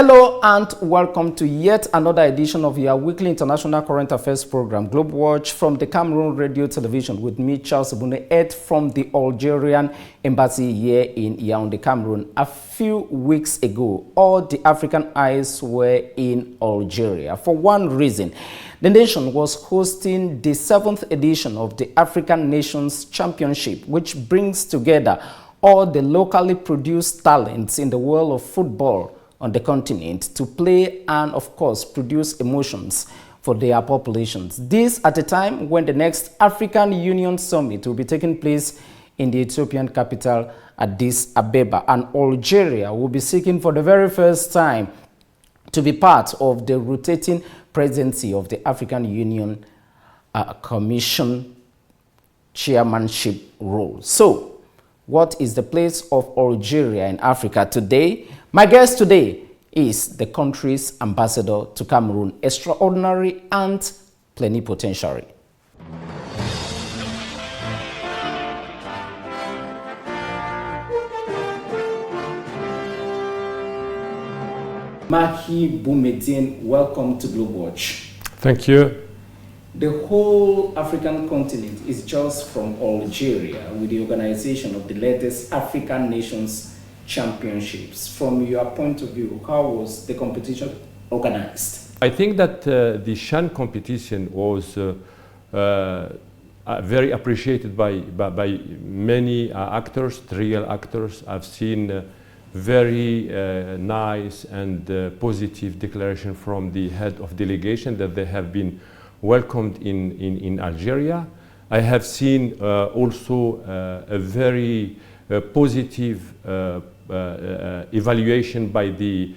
Hello and welcome to yet another edition of your weekly international current affairs program, Globe Watch, from the Cameroon Radio Television with me, Charles Boumediene, from the Algerian Embassy here in Yaoundé, Cameroon. A few weeks ago, all the African eyes were in Algeria. For one reason, the nation was hosting the 7th edition of the African Nations Championship, which brings together all the locally produced talents in the world of football on the continent to play and, of course, produce emotions for their populations. This at a time when the next African Union Summit will be taking place in the Ethiopian capital, Addis Ababa, and Algeria will be seeking for the very first time to be part of the rotating presidency of the African Union Commission chairmanship role. So, what is the place of Algeria in Africa today? My guest today is the country's ambassador to Cameroon, extraordinary and plenipotentiary. Mahi Boumediene, welcome to Globe Watch. Thank you. The whole African continent is just from Algeria with the organization of the latest African Nations Championships. From your point of view, how was the competition organized? I think that the Shan competition was very appreciated by many actors, real actors. I've seen very nice and positive declaration from the head of delegation that they have been welcomed in Algeria. I have seen also a very positive evaluation by the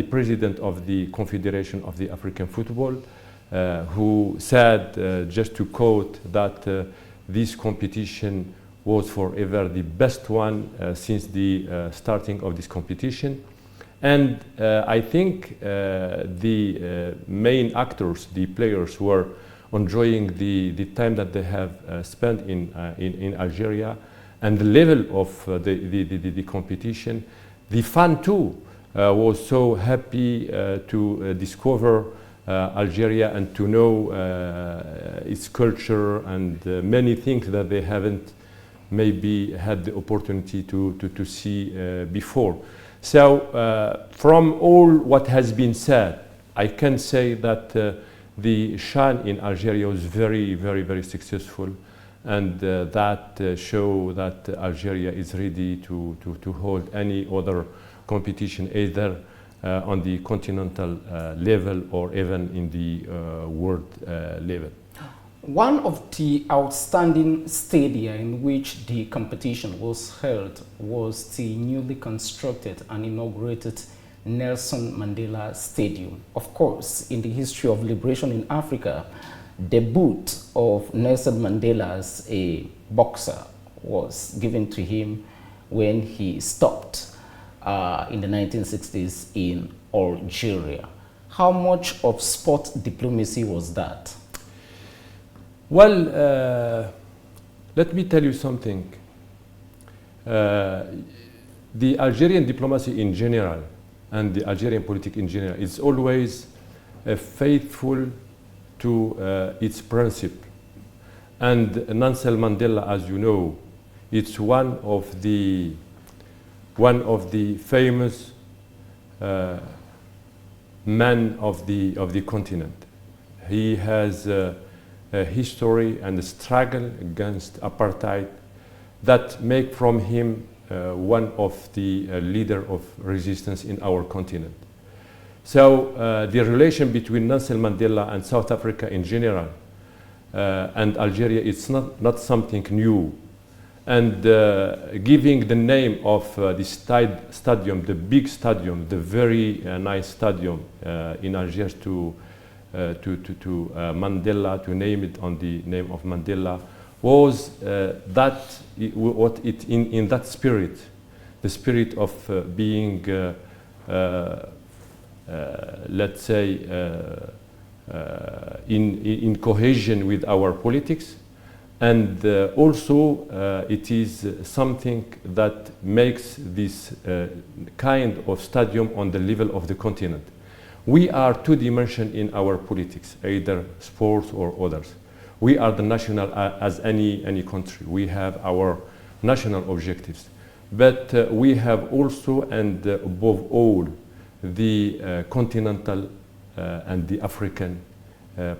president of the Confederation of the African Football, who said, just to quote, that this competition was forever the best one since the starting of this competition. And I think the main actors, the players, were enjoying the time that they have spent in Algeria, and the level of the competition. The fan too was so happy to discover Algeria and to know its culture and many things that they haven't maybe had the opportunity to see before. So from all what has been said, I can say that the Shan in Algeria was very, very, very successful, and that show that Algeria is ready to hold any other competition, either on the continental level or even in the world level. One of the outstanding stadia in which the competition was held was the newly constructed and inaugurated Nelson Mandela Stadium. Of course, in the history of liberation in Africa, the boot of Nelson Mandela as a boxer was given to him when he stopped in the 1960s in Algeria. How much of sport diplomacy was that? Well, let me tell you something. The Algerian diplomacy in general and the Algerian politics in general is always faithful to its principle. And Nelson Mandela, as you know, it's one of the famous men of the continent. He has a history and a struggle against apartheid that make from him one of the leader of resistance in our continent. So the relation between Nelson Mandela and South Africa in general and Algeria, it's not something new. And giving the name of the stadium, the big stadium, the very nice stadium in Algiers to Mandela, to name it on the name of Mandela, was in that spirit, the spirit of being, let's say, in cohesion with our politics, And also it is something that makes this kind of stadium on the level of the continent. We are two-dimensional in our politics, either sports or others. We are the national as any country. We have our national objectives. But we have also, and above all, the continental and the African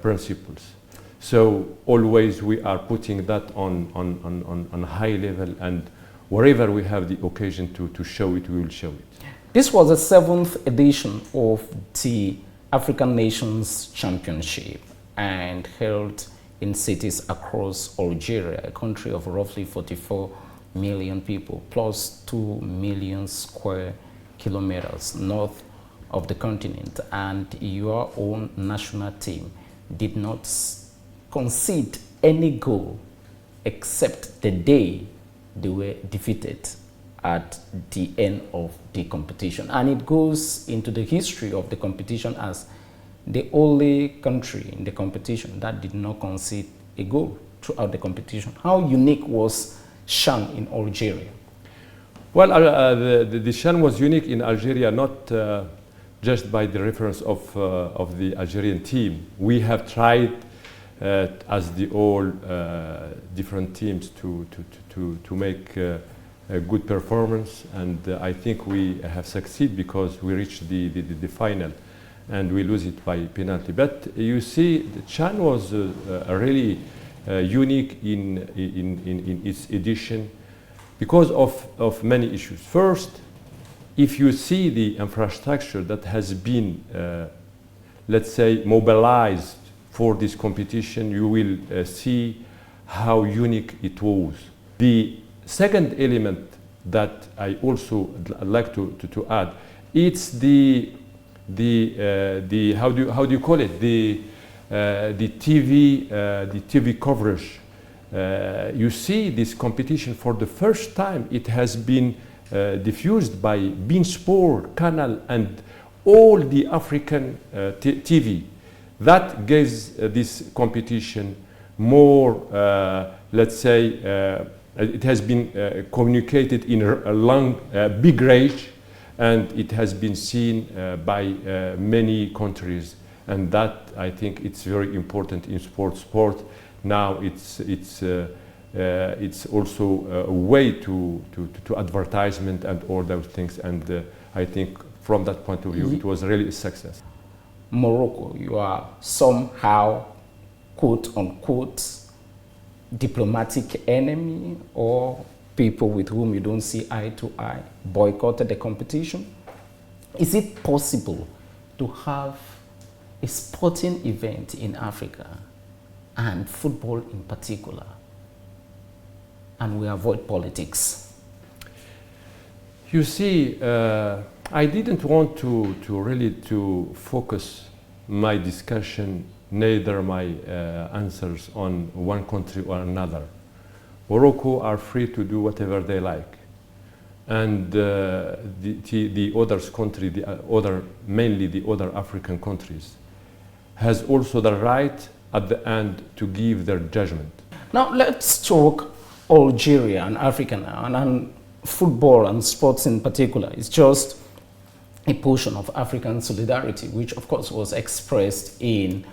principles. So always we are putting that on high level, and wherever we have the occasion to show it, we will show it. This was the 7th edition of the African Nations Championship and held in cities across Algeria, a country of roughly 44 million people, plus 2 million square kilometers north of the continent. And your own national team did not concede any goal except the day they were defeated at the end of the competition. And it goes into the history of the competition as the only country in the competition that did not concede a goal throughout the competition. How unique was CHAN in Algeria? Well, the CHAN was unique in Algeria, not just by the reference of the Algerian team. We have tried, as the all different teams, to make a good performance, and I think we have succeeded because we reached the final and we lose it by penalty. But you see, the CHAN was really unique in its edition because of many issues. First, if you see the infrastructure that has been, let's say, mobilized for this competition, you will see how unique it was. The second element that I also like to add, it's the how do you call it, the TV coverage. You see this competition for the first time. It has been diffused by Bein Sport, Canal, and all the African TV. That gives this competition more, let's say, it has been communicated in a long, big range, and it has been seen by many countries. And that, I think, it's very important in sport. Sport now it's also a way to advertisement and all those things. And I think from that point of view, it was really a success. Morocco, you are somehow, quote unquote, diplomatic enemy or people with whom you don't see eye to eye boycotted the competition. Is it possible to have a sporting event in Africa and football in particular, and we avoid politics? You see, I didn't want to really focus my discussion, neither my answers, on one country or another. Morocco are free to do whatever they like, and the other country, mainly the other African countries, has also the right at the end to give their judgment. Now let's talk Algeria and Africa now, and football and sports in particular. It's just a portion of African solidarity, which of course was expressed in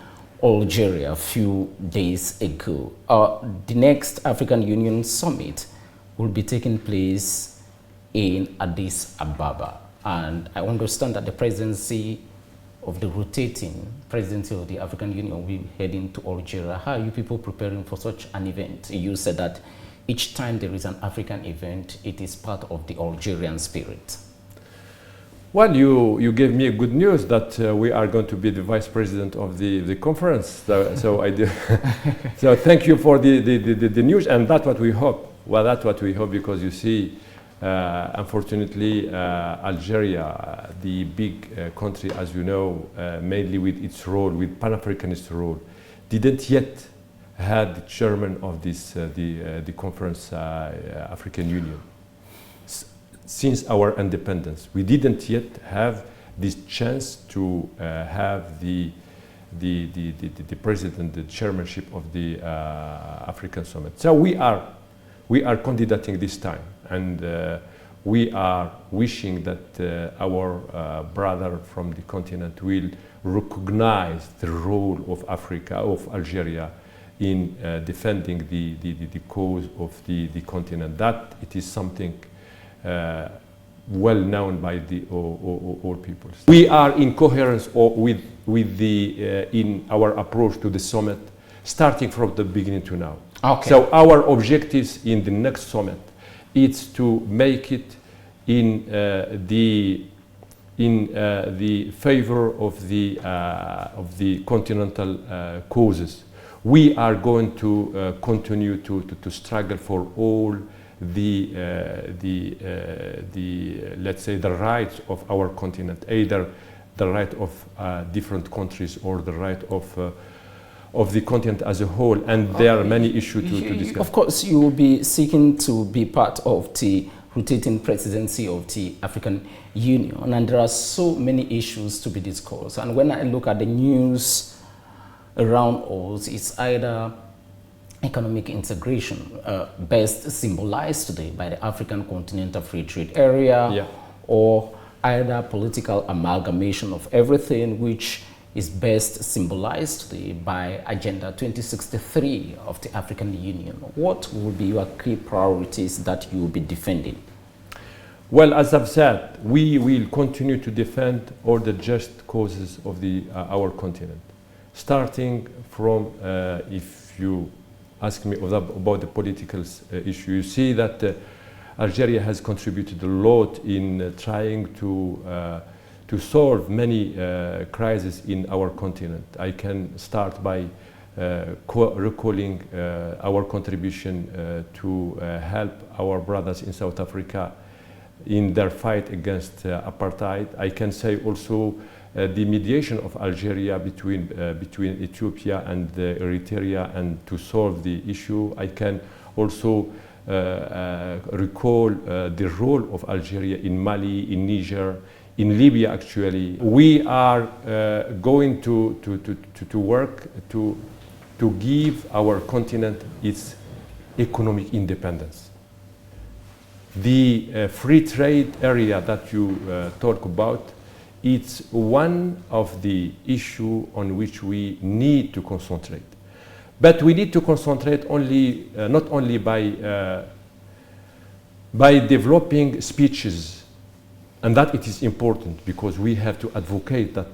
Algeria a few days ago. The next African Union Summit will be taking place in Addis Ababa, and I understand that the presidency of the rotating presidency of the African Union will be heading to Algeria. How are you people preparing for such an event? You said that each time there is an African event, it is part of the Algerian spirit. Well, you gave me a good news that we are going to be the vice president of the conference. So I do. So thank you for the news, and that's what we hope. Well, that's what we hope, because you see, unfortunately, Algeria, the big country, as you know, mainly with its role, with Pan-Africanist role, didn't yet had the chairman of this the conference, African Union. Since our independence, we didn't yet have this chance to have the the president, the chairmanship of the African Summit. So we are candidating this time, and we are wishing that our brother from the continent will recognize the role of Africa, of Algeria, in defending the cause of the continent. That it is something well known by all peoples. We are in coherence with in our approach to the summit, starting from the beginning to now. Okay. So our objectives in the next summit is to make it in the favor of the continental causes. We are going to continue to struggle for all let's say the rights of our continent, either the right of different countries or the right of the continent as a whole, and there are many issues to discuss. Of course, you will be seeking to be part of the rotating presidency of the African Union, and there are so many issues to be discussed. And when I look at the news around us, it's either economic integration, best symbolized today by the African Continental Free Trade Area, yeah, or either political amalgamation of everything, which is best symbolized today by Agenda 2063 of the African Union. What will be your key priorities that you will be defending? Well, as I've said, we will continue to defend all the just causes of our continent, starting from, if you ask me about the political issue, you see that Algeria has contributed a lot in trying to solve many crises in our continent. I can start by recalling our contribution to help our brothers in South Africa in their fight against apartheid. I can say also the mediation of Algeria between Ethiopia and Eritrea, and to solve the issue. I can also recall the role of Algeria in Mali, in Niger, in Libya. Actually, we are going to work to give our continent its economic independence. The free trade area that you talk about, it's one of the issues on which we need to concentrate. But we need to concentrate only, not only by developing speeches, and that it is important because we have to advocate that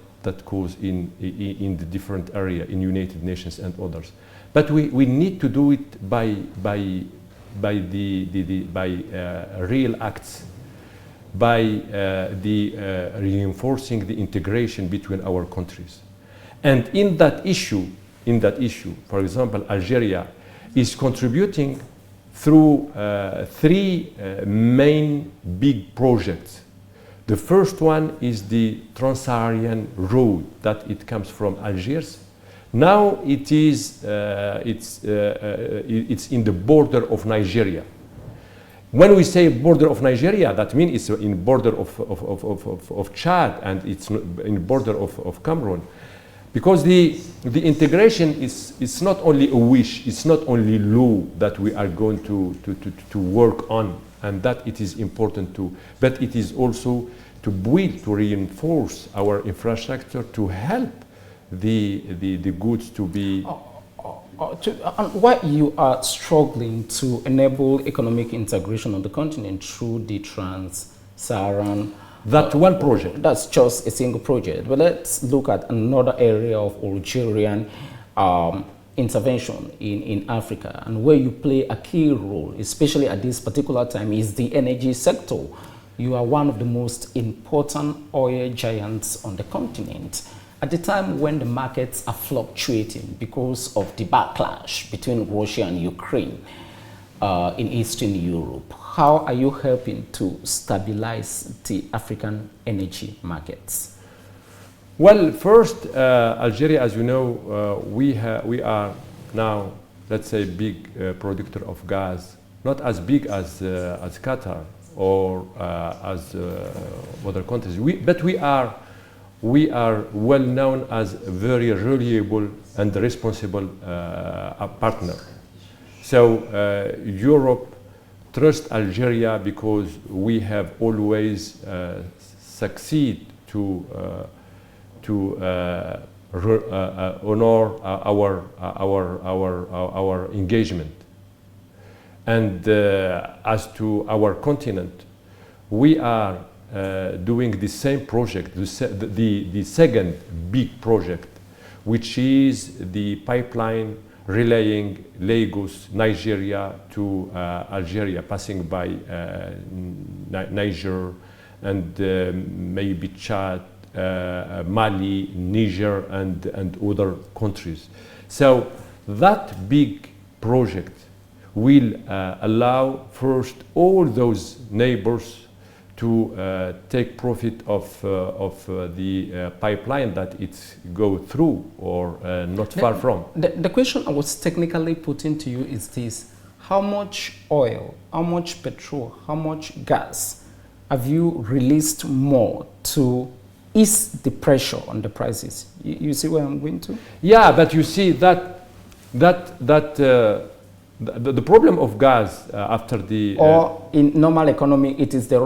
cause in the different area, in United Nations and others. But we need to do it by real acts, by reinforcing the integration between our countries. And in that issue, for example, Algeria is contributing through three main big projects. The first one is the Trans-Saharan Road, that it comes from Algiers. Now it's in the border of Nigeria. When we say border of Nigeria, that means it's in border of Chad, and it's in border of Cameroon. Because the integration is not only a wish, it's not only law that we are going to work on, and that it is important too, but it is also to build, to reinforce our infrastructure, to help the goods to be... Why you are struggling to enable economic integration on the continent through the Trans-Saharan... That one project. That's just a single project. But let's look at another area of Algerian intervention in Africa, and where you play a key role, especially at this particular time, is the energy sector. You are one of the most important oil giants on the continent. At the time when the markets are fluctuating because of the backlash between Russia and Ukraine in Eastern Europe, how are you helping to stabilize the African energy markets? Well, first, Algeria, as you know, we are now, let's say, big producer of gas, not as big as Qatar or as other countries, but we are we are well known as a very reliable and responsible partner. So Europe trusts Algeria because we have always succeed to honor our engagement. And as to our continent, we are doing the same project, the second big project, which is the pipeline relaying Lagos, Nigeria to Algeria, passing by Niger and maybe Chad, Mali, Niger, and other countries. So that big project will allow first all those neighbors to take profit of the pipeline that it's go through or not far from. The question I was technically putting to you is this: how much oil, how much petrol, how much gas have you released more to ease the pressure on the prices? You see where I'm going to? Yeah, but you see that the problem of gas after the or in normal economy, it is the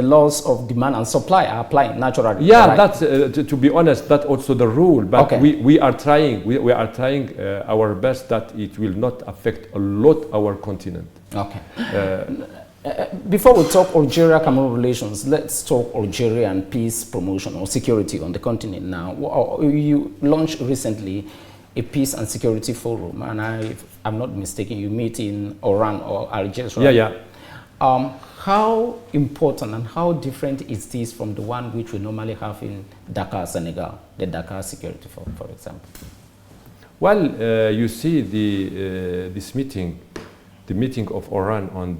laws of demand and supply are applying naturally. Yeah, right? that's to be honest, that's also the rule. But okay. we are trying our best that it will not affect a lot our continent. Okay. Before we talk Algeria-Cameroon relations, let's talk Algeria and peace promotion or security on the continent now. You launched recently a peace and security forum, and I'm not mistaken, you meet in Oran or Algiers, right? Yeah, yeah. How important and how different is this from the one which we normally have in Dakar, Senegal, the Dakar Security Forum, for example? Well, you see this meeting, the meeting of Oran on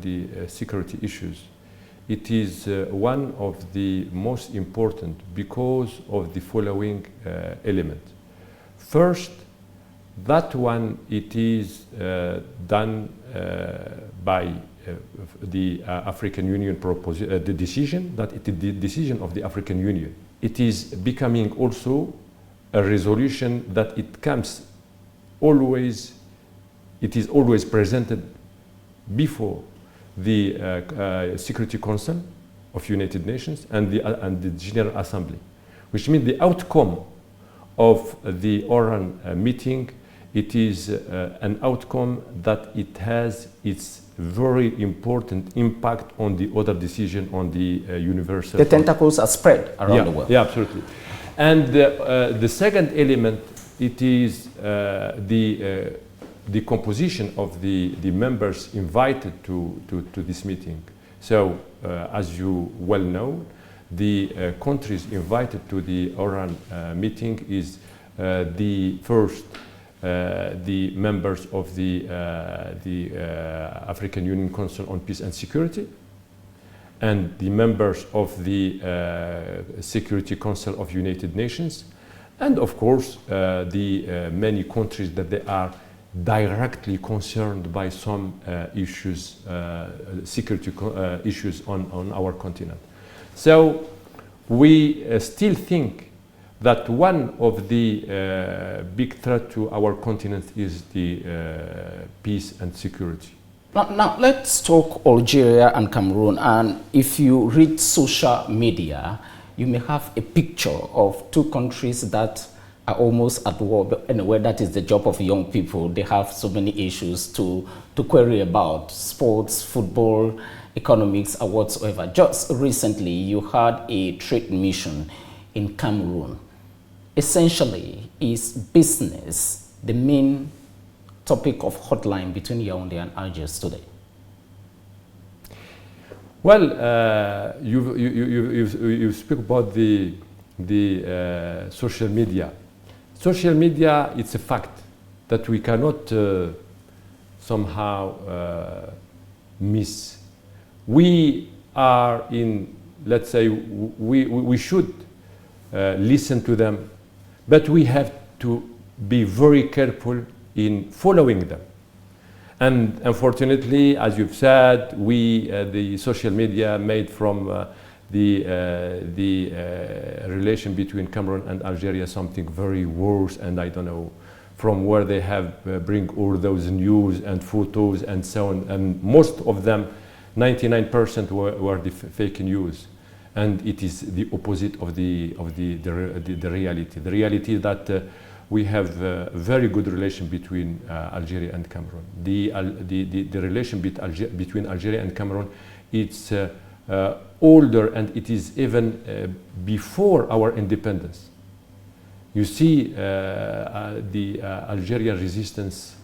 the security issues. It is one of the most important because of the following element. First, that one, it is done by the African Union the decision, that it is the decision of the African Union. It is becoming also a resolution that it comes always, it is always presented before the Security Council of United Nations and the General Assembly, which means the outcome of the Oran meeting, it is an outcome that it has its very important impact on the other decision on the universal. The tentacles are spread around the world. Yeah, absolutely. And the second element, it is the composition of the members invited to this meeting. So, as you well know, the countries invited to the Oran meeting is the first, the members of the African Union Council on Peace and Security, and the members of the Security Council of United Nations, and of course the many countries that they are directly concerned by some issues, security issues on our continent. So we still think that one of the big threats to our continent is the peace and security. Now let's talk Algeria and Cameroon. And if you read social media, you may have a picture of two countries that are almost at war. But anyway, that is the job of young people. They have so many issues to query about: sports, football, economics, or whatsoever. Just recently, you had a trade mission in Cameroon. Essentially, is business the main topic of hotline between Yaoundé and Algiers today? Well, you speak about the social media. Social media, it's a fact that we cannot somehow miss. We are in, let's say, we should listen to them, but we have to be very careful in following them. And unfortunately, as you've said, the social media made from relation between Cameroon and Algeria something very worse, and I don't know from where they have bring all those news and photos and so on, and most of them, 99% were the fake news, and it is the opposite of the reality. The reality is that we have a very good relation between Algeria and Cameroon. The relation between Algeria and Cameroon, it's older, and it is even before our independence. You see, the Algerian resistance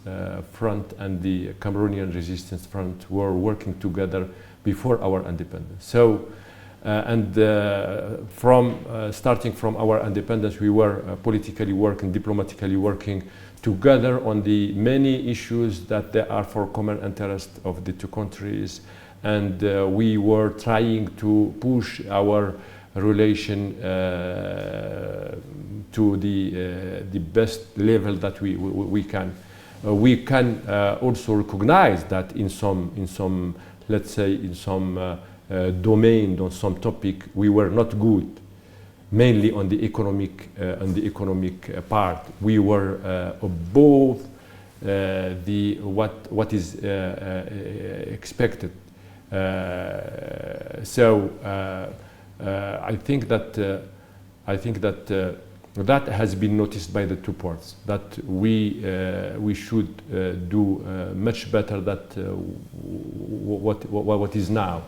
front and the Cameroonian resistance front were working together before our independence. So, starting from our independence, we were politically working, diplomatically working together on the many issues that they are for common interest of the two countries, and we were trying to push our relation to the best level that we can. We can also recognize that in some let's say in some domain, on some topic, we were not good, mainly on the economic part. We were above what is expected. So I think that that has been noticed by the two parts, that we should do much better than what is now.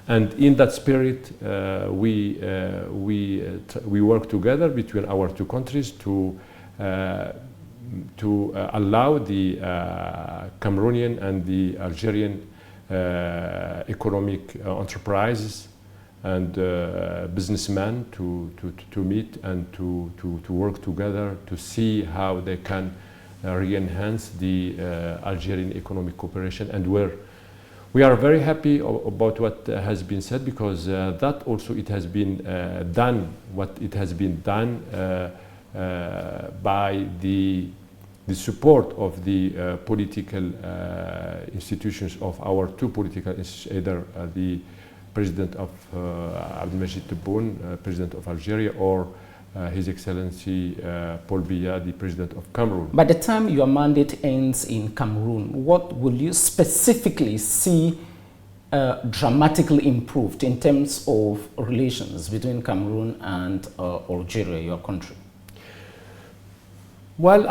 And in that spirit, we work together between our two countries to allow the Cameroonian and the Algerian economic enterprises and businessmen to meet and to work together to see how they can re-enhance the Algerian economic cooperation. And we are very happy about what has been said, because that also it has been done, what it has been done by the support of the political institutions of our two political institutions, either the President of Abdelmajid Tebboune, President of Algeria, or His Excellency Paul Biya, the President of Cameroon. By the time your mandate ends in Cameroon, what will you specifically see dramatically improved in terms of relations between Cameroon and Algeria, your country? Well,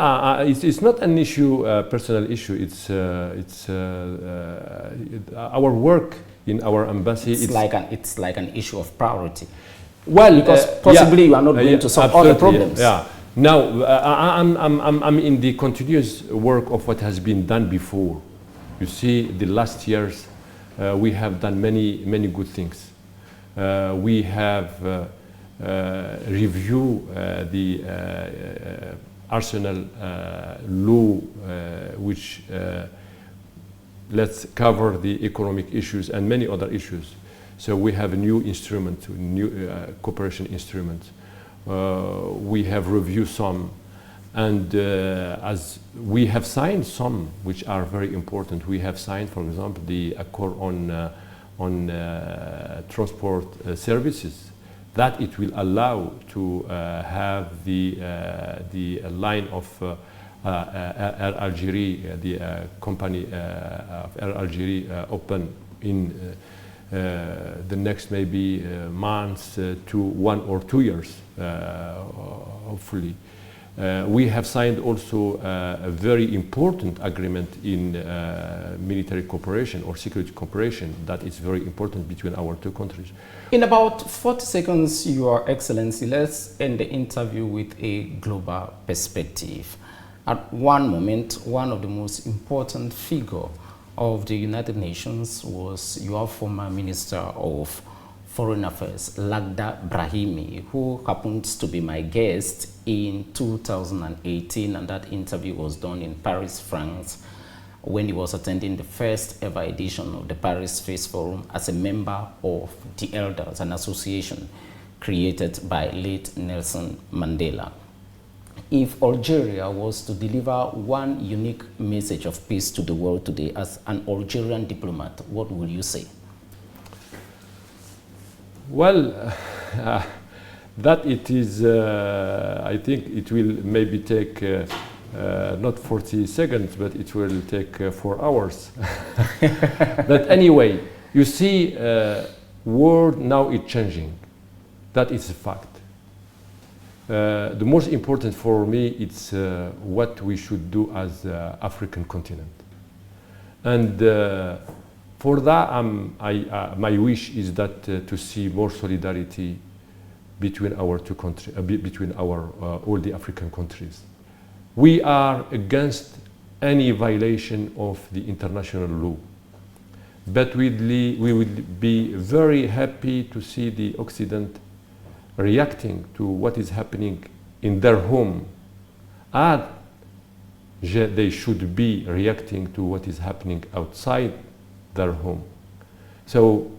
it's not an issue, personal issue. It's our work in our embassy. It's like an issue of priority. Well, because possibly you are not going to solve all the problems. Yeah. Now, I'm in the continuous work of what has been done before. You see, the last years we have done many good things. We have reviewed the Arsenal law, which let's cover the economic issues and many other issues. So we have a new instrument, new cooperation instrument. We have reviewed some, and as we have signed some which are very important. We have signed, for example, the accord on transport services, that it will allow to have the line of Air Algerie, the company of Air Algerie, open in the next maybe months to 1 or 2 years, hopefully. We have signed also a very important agreement in military cooperation or security cooperation that is very important between our two countries. In about 40 seconds, Your Excellency, let's end the interview with a global perspective. At one moment, one of the most important figures of the United Nations was your former Minister of Foreign Affairs, Lagda Brahimi, who happens to be my guest in 2018, and that interview was done in Paris, France, when he was attending the first ever edition of the Paris Face Forum as a member of the Elders, an association created by late Nelson Mandela. If Algeria was to deliver one unique message of peace to the world today as an Algerian diplomat, what would you say? Well, that it is, I think it will maybe take not 40 seconds, but it will take 4 hours. But anyway, you see, world now is changing. That is a fact. The most important for me is what we should do as African continent. And for that, my wish is that to see more solidarity between our two countries, between our all the African countries. We are against any violation of the international law, but we would be very happy to see the Occident reacting to what is happening in their home, and they should be reacting to what is happening outside their home. So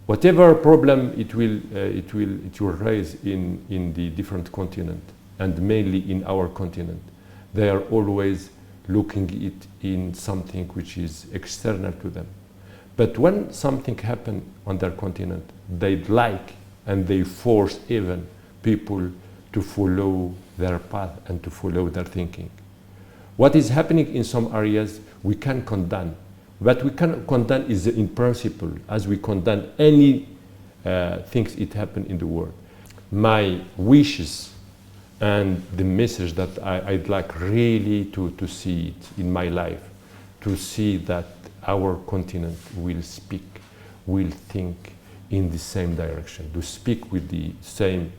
whatever problem it will raise in the different continent, and mainly in our continent, they are always looking it in something which is external to them. But when something happens on their continent, they like and they force even people to follow their path and to follow their thinking. What is happening in some areas we can condemn. What we can condemn is in principle, as we condemn any things it happen in the world. My wishes and the message that I'd like really to see it in my life, to see that our continent will speak, will think in the same direction, to speak with the same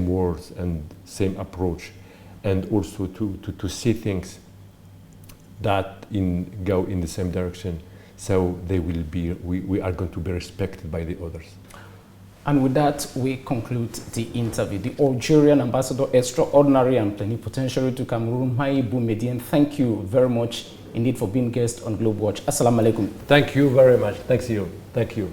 words and same approach, and also to see things that go in the same direction, so we are going to be respected by the others. And with that, we conclude the interview. The Algerian Ambassador Extraordinary and Plenipotentiary to Cameroon, Mahi Boumediene, thank you very much indeed for being guest on Globe Watch. Assalamu alaikum. Thank you very much. Thanks you. Thank you.